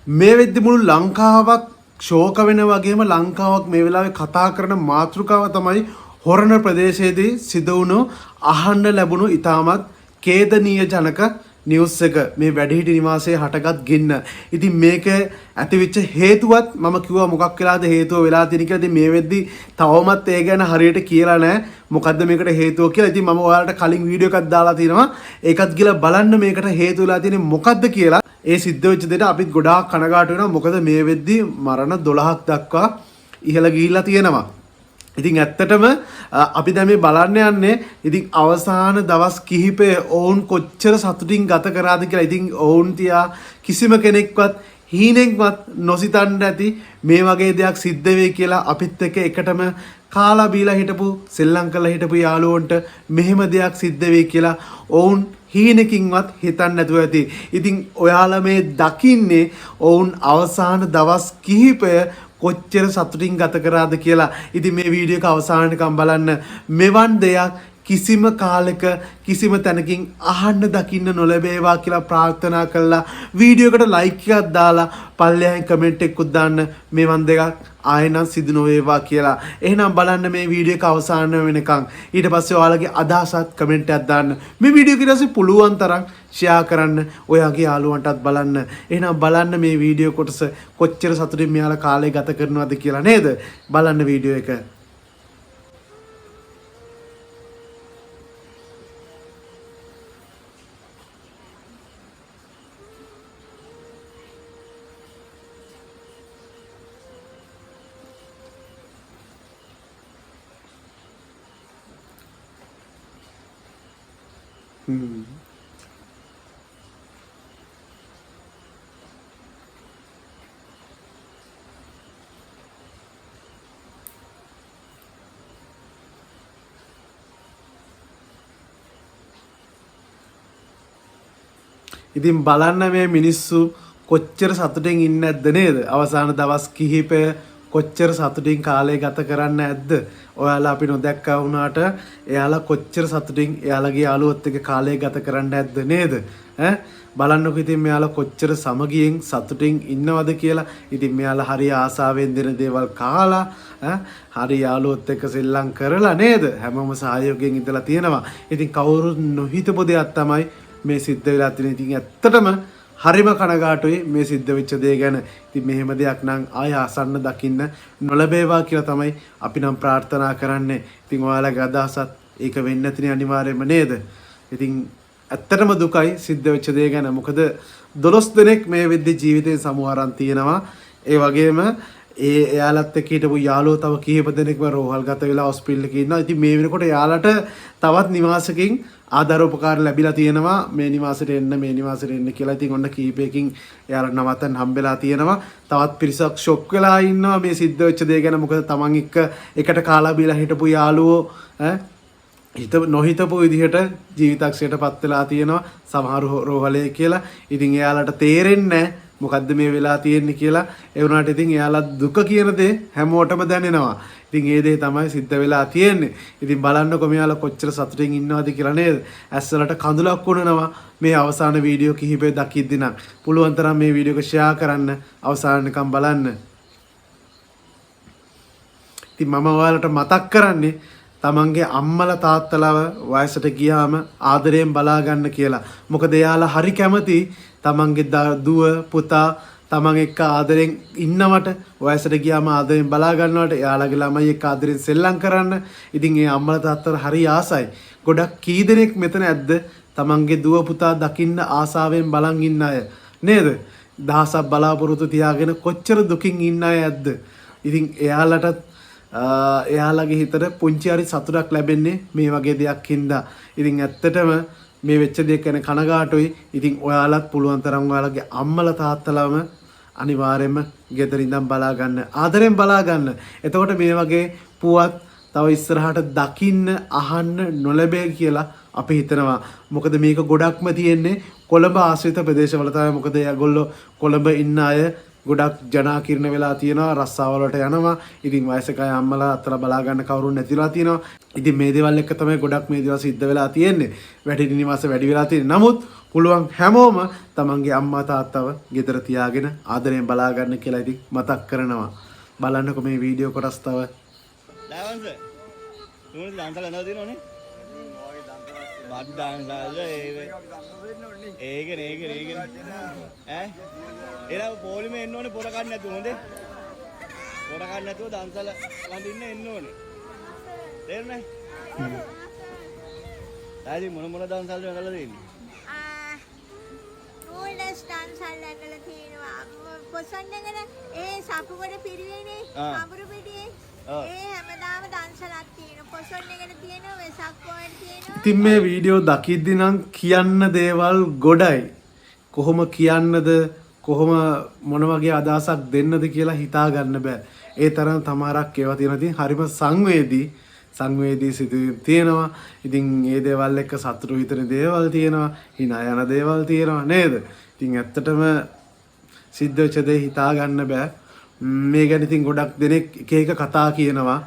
මේ වෙද්දි මුළු ලංකාවක් ශෝක වෙන වගේම ලංකාවක් මේ වෙලාවේ කතා කරන මාතෘකාව තමයි හොරණ ප්‍රදේශයේදී සිදු වුණු අහන්න ලැබුණු ඉතාමත් ඛේදනීය ජනක නිවුස් එක මේ වැඩිහිටි නිවාසයේ හටගත් ගින්න. ඉතින් මේක ඇතිවෙච්ච හේතුවත් මම කිව්වා මොකක් වෙලාද හේතුව වෙලා තියෙන කියලා. ඉතින් මේ වෙද්දි තවමත් ඒ ගැන හරියට කියලා නැහැ. මොකද්ද මේකට හේතුව කියලා. ඉතින් මම ඔයාලට කලින් වීඩියෝ එකක් දාලා තිනවා. ඒකත් ගිහලා බලන්න මේකට හේතු වෙලා තියෙන්නේ මොකද්ද කියලා. ඒ සිද්ධ වෙච්ච දෙයට අපිත් ගොඩාක් කනගාටු වෙනවා. මොකද මේ වෙද්දි මරණ 12ක් දක්වා ඉහළ ගිහිල්ලා තියෙනවා. ඉතින් ඇත්තටම අපි දැන් මේ බලන්න යන්නේ ඉතින් අවසාන දවස් කිහිපය ඔවුන් කොච්චර සතුටින් ගත කරාද කියලා. ඉතින් ඔවුන් තියා කිසිම කෙනෙක්වත් හීනෙන්වත් නොසිතන්න ඇති මේ වගේ දෙයක් සිද්ධ වෙයි කියලා. අපිත් එක්ක එකටම කාලා බීලා හිටපු සෙල්ලම් කරලා හිටපු යාළුවන්ට මෙහෙම දෙයක් සිද්ධ වෙයි කියලා ඔවුන් හීනකින්වත් හිතන්න නැතුව ඇති. ඉතින් ඔයාලා මේ දකින්නේ ඔවුන් අවසාන දවස් කිහිපය කොච්චර සතුටින් ගත කරාද කියලා. ඉතින් මේ වීඩියෝ එක අවසානටකම් බලන්න. මෙවන් දෙයක් කිසිම කාලෙක කිසිම තැනකින් අහන්න දකින්න නොලැබේවා කියලා ප්‍රාර්ථනා කළා. වීඩියෝ එකට ලයික් එකක් දාලා පල්ලෙහාන් කමෙන්ට් එකකුත් දාන්න මෙවන් දෙයක් ආයෙනම් සිදු නොවේවා කියලා. එහෙනම් බලන්න මේ වීඩියෝ එක අවසාන වෙනකන්. ඊට පස්සේ ඔයාලගේ අදහසත් කමෙන්ට් එකක් දාන්න. මේ වීඩියෝ එක ඊට පස්සේ පුළුවන් තරම් ෂෙයා කරන්න ඔයාගේ යාළුවන්ටත් බලන්න. එහෙනම් බලන්න මේ වීඩියෝ කොටස කොච්චර සතුටින් මෙයාලා කාලය ගත කරනවද කියලා නේද? බලන්න වීඩියෝ එක. ඉතින් බලන්න මේ මිනිස්සු කොච්චර සතුටින් ඉන්නේ නැද්ද නේද? අවසාන දවස් කිහිපය කොච්චර සතුටින් කාලය ගත කරන්න ඇද්ද? ඔයාලා අපි නොදැක්කා වුණාට එයාලා කොච්චර සතුටින් එයාලගේ යාළුවොත් එක්ක කාලය ගත කරන්න ඇද්ද නේද? බලන්නකො ඉතින් මෙයාලා කොච්චර සමගියෙන් සතුටින් ඉන්නවද කියලා. ඉතින් මෙයාලා හරි ආසාවෙන් දෙන දේවල් කාලා හරි යාළුවොත් එක්ක සෙල්ලම් කරලා නේද? හැමෝම සහයෝගයෙන් ඉඳලා තියෙනවා. ඉතින් කවුරුත් නොහිතපු දෙයක් තමයි මේ සිද්ධ වෙලා තියෙන. ඉතින් ඇත්තටම හරිම කනගාටුයි මේ සිද්ධ වෙච්ච දේ ගැන. ඉතින් මෙහෙම දෙයක් නම් ආය ආසන්න දකින්න නොලැබේවා කියලා තමයි අපි නම් ප්‍රාර්ථනා කරන්නේ. ඉතින් ඔයාලගේ අදහසත් ඒක වෙන්න නැතිනේ අනිවාර්යයෙන්ම නේද? ඉතින් ඇත්තටම දුකයි සිද්ධ වෙච්ච දේ ගැන. මොකද 12 දෙනෙක් මේ වෙද්දි ජීවිතේ සමුහරන් තියෙනවා. ඒ වගේම එයාලත් එක්ක හිටපු යාළුවෝ තව කීප දෙනෙක්ම රෝහල්ගත වෙලා හොස්පිටල් එකේ ඉන්නවා. ඉතින් මේ වෙනකොට එයාලට තවත් නිවාසකින් ආධාර උපකාර ලැබිලා තියෙනවා. මේ නිවාසෙට එන්න කියලා. ඉතින් ඔන්න කීපයකින් එයාලට නවත්තන්න හම්බෙලා තියෙනවා. තවත් පිරිසක් ෂොක් වෙලා ඉන්නවා මේ සිද්ධ වෙච්ච දේ ගැන. මොකද තමන් එක්ක එකට කාලා බීලා හිටපු යාළුවෝ නොහිතපු විදිහට ජීවිතක්ෂයට පත් වෙලා තියෙනවා. සමහරු රෝහලේ කියලා. ඉතින් එයාලට තේරෙන්නේ මොකද්ද මේ වෙලා තියෙන්නේ කියලා. ඒ වුණාට ඉතින් එයාලා දුක කියන දේ හැමෝටම දැනෙනවා. ඉතින් ඒ දේ තමයි සිද්ධ වෙලා තියෙන්නේ. ඉතින් බලන්නකො මෙයාලා කොච්චර සතුටින් ඉන්නවද කියලා නේද? ඇස්වලට කඳුලක් වුණනවා මේ අවසාන වීඩියෝ කිහිපය දකිද්දී නම්. පුළුවන් තරම් මේ වීඩියෝ එක ෂෙයා කරන්න අවසානකම් බලන්න. ඉතින් මම ඔයාලට මතක් කරන්නේ තමන්ගේ අම්මලා තාත්තලාව වයසට ගියාම ආදරයෙන් බලා ගන්න කියලා. මොකද එයාලා හරි කැමති තමන්ගේ දුව පුතා තමන් එක්ක ආදරෙන් ඉන්නවට, වයසට ගියාම ආදරෙන් බලා ගන්නවට, එයාලගේ ළමයි එක්ක ආදරෙන් සෙල්ලම් කරන්න. ඉතින් ඒ අම්මලා තාත්තලා හරි ආසයි. ගොඩක් කී දෙනෙක් මෙතන ඇද්ද තමන්ගේ දුව පුතා දකින්න ආසාවෙන් බලන් ඉන්න අය නේද? දහසක් බලාපොරොත්තු තියාගෙන කොච්චර දුකින් ඉන්න අය ඇද්ද? ඉතින් එයාලගේ හිතට පුංචි හරි සතුටක් ලැබෙන්නේ මේ වගේ දෙයක් හින්දා. ඉතින් ඇත්තටම මේ වෙච්ච දේ ගැන කනගාටුයි. ඉතින් ඔයාලත් පුළුවන් තරම් ඔයාලගේ අම්මලා තාත්තලාම අනිවාර්යයෙන්ම ගෙදර ඉඳන් බලා ගන්න, ආදරෙන් බලා ගන්න. එතකොට මේ වගේ පුවත් තව ඉස්සරහට දකින්න අහන්න නොලැබේ කියලා අපි හිතනවා. මොකද මේක ගොඩක්ම තියෙන්නේ කොළඹ ආශ්‍රිත ප්‍රදේශවල තමයි. මොකද ඒගොල්ලෝ කොළඹ ඉන්න අය ගොඩක් ජනාකීර්ණ වෙලා තියෙනවා රස්සාවල වලට යනවා. ඉතින් වයසක අය අම්මලා අතලා බලා ගන්න කවුරුන් නැතිලා තියෙනවා. ඉතින් මේ දේවල් එක්ක තමයි ගොඩක් මේ දේවල් සිද්ධ වෙලා තියෙන්නේ. වැඩි නිවාස වැඩි වෙලා තියෙන්නේ. නමුත් පුළුවන් හැමෝම තමන්ගේ අම්මා තාත්තව ගෙදර තියාගෙන ආදරයෙන් බලා ගන්න කියලා ඉතින් මතක් කරනවා. බලන්නකො මේ වීඩියෝ කොටස් තව. ඩාවන්ස් තුමුද දන්සල නෝ දිනෝනේ බද්දාන්සල ඒක ඈ එලා පොලිමේ එන්න ඕනේ පොර ගන්න නැතුව හොඳේ පොර ගන්න නැතුව දන්සල වඳින්න එන්න ඕනේ තේරුණා තායි මොන දන්සල්ද වෙනවද දෙන්නේ නූල්ස් දන්සල් ඇඟල තියෙනවා පොසොන්නගෙන ඒ සපුවකට පිරිවෙනේ අඹුරු පිටියේ ඒ හැමදාම දන්සලක් තියෙනවා පොසොන්නගෙන තියෙනවා වෙසක් පොයට තියෙනවා ඉතින් මේ වීඩියෝ දකිද්දි නම් කියන්න දේවල් ගොඩයි කොහොම කියන්නද කොහොම මොන වගේ අදහසක් දෙන්නද කියලා හිතා ගන්න බෑ ඒ තරම් තමාරක් ඒවා තියෙනවා ඉතින් හරිම සංවේදී සිදුවීම් තියෙනවා ඉතින් මේ දේවල් එක්ක සතුටු හිතෙන දේවල් තියෙනවා hina යන දේවල් තියෙනවා නේද ඉතින් ඇත්තටම සිද්ධ වෙච්ච දේ හිතා ගන්න බෑ මේ ගැන ඉතින් ගොඩක් දෙනෙක් එක කතා කියනවා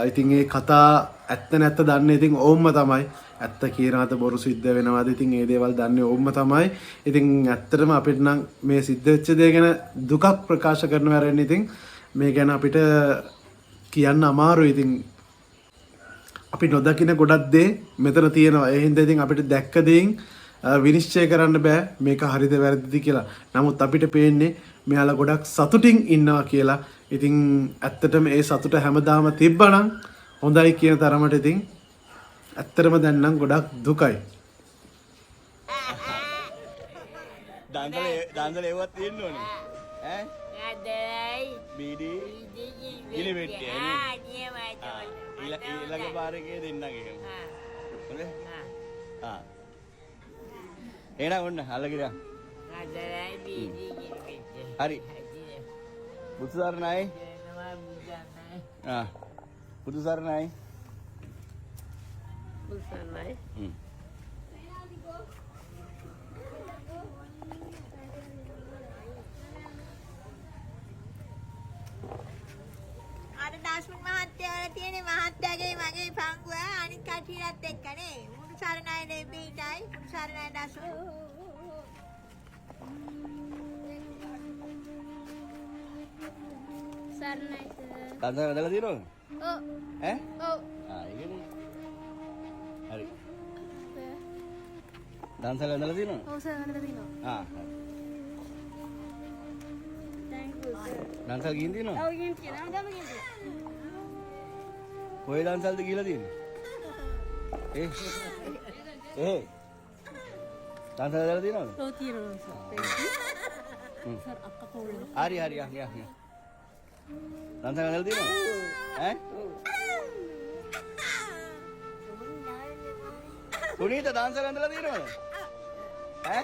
ඉතින් ඒ කතා ඇත්ත නැත්ත දන්නේ ඉතින් ඕම්ම තමයි ඇත්ත කියනවාද බොරු සිද්ධ වෙනවාද ඉතින් මේ දේවල් දන්නේ ඕම්ම තමයි ඉතින් ඇත්තටම අපිට නම් මේ සිද්ධ වෙච්ච දේ ගැන දුකක් ප්‍රකාශ කරනවා රෙන්නේ ඉතින් මේ ගැන අපිට කියන්න අමාරුයි ඉතින් අපි නොදකින ගොඩක් දේ මෙතන තියෙනවා ඒ හින්දා ඉතින් අපිට දැක්ක දේෙන් විනිශ්චය කරන්න බෑ මේක හරිද වැරදිද කියලා. නමුත් අපිට පේන්නේ මෙයාලා ගොඩක් සතුටින් ඉන්නවා කියලා. ඉතින් ඇත්තටම ඒ සතුට හැමදාම තිබ්බනම් හොඳයි කියන තරමට ඉතින් ඇත්තටම දැන් නම් ගොඩක් දුකයි. දන්සල ඒවත් තියෙන්න ඕනේ. ඈ? නදයි බීඩි ඉලි වෙට්ටිය නේ. ඊළඟ පාරේ දෙන්නගේ. හොඳේ? එහෙනම් ඔන්න අල්ලගිරා. නදයි බීඩි හරි. බුදු සරණයි. බුදු සරණයි. අර දාස්මන් මහත්තයා තියෙන මහත්තයාගේ මගේ පංගුව අනිත් කටියත් එක්කනේ මුණු සරණයි දෙපීටයි මුණු සරණයි දාස්මන් සරණයි දන්සල ඇදලා තියෙනවද? ඔව් ඈ? ඔව් ඒකනේ. හරි. දන්සල ඇදලා තියෙනවද? ඔව් සර් ඇදලා තියෙනවා හරි. thank you sir දන්සල ගිහින් තියෙනවද? ඔව් ගිහින් තියෙනවා දැන් ගිහින් කොයි දන්සල්ද කියලා තියෙන්නේ? දන්සල ඇදලා තියෙනවද? ඔව් තියෙනවා සර් thank you සර් අක්කා කොල්ලේ හරි යන්න. දන්සල ඇදලා තියෙනවද? ඈ? සුනීත දන්සල ඇදලා තියෙනවද? ඈ?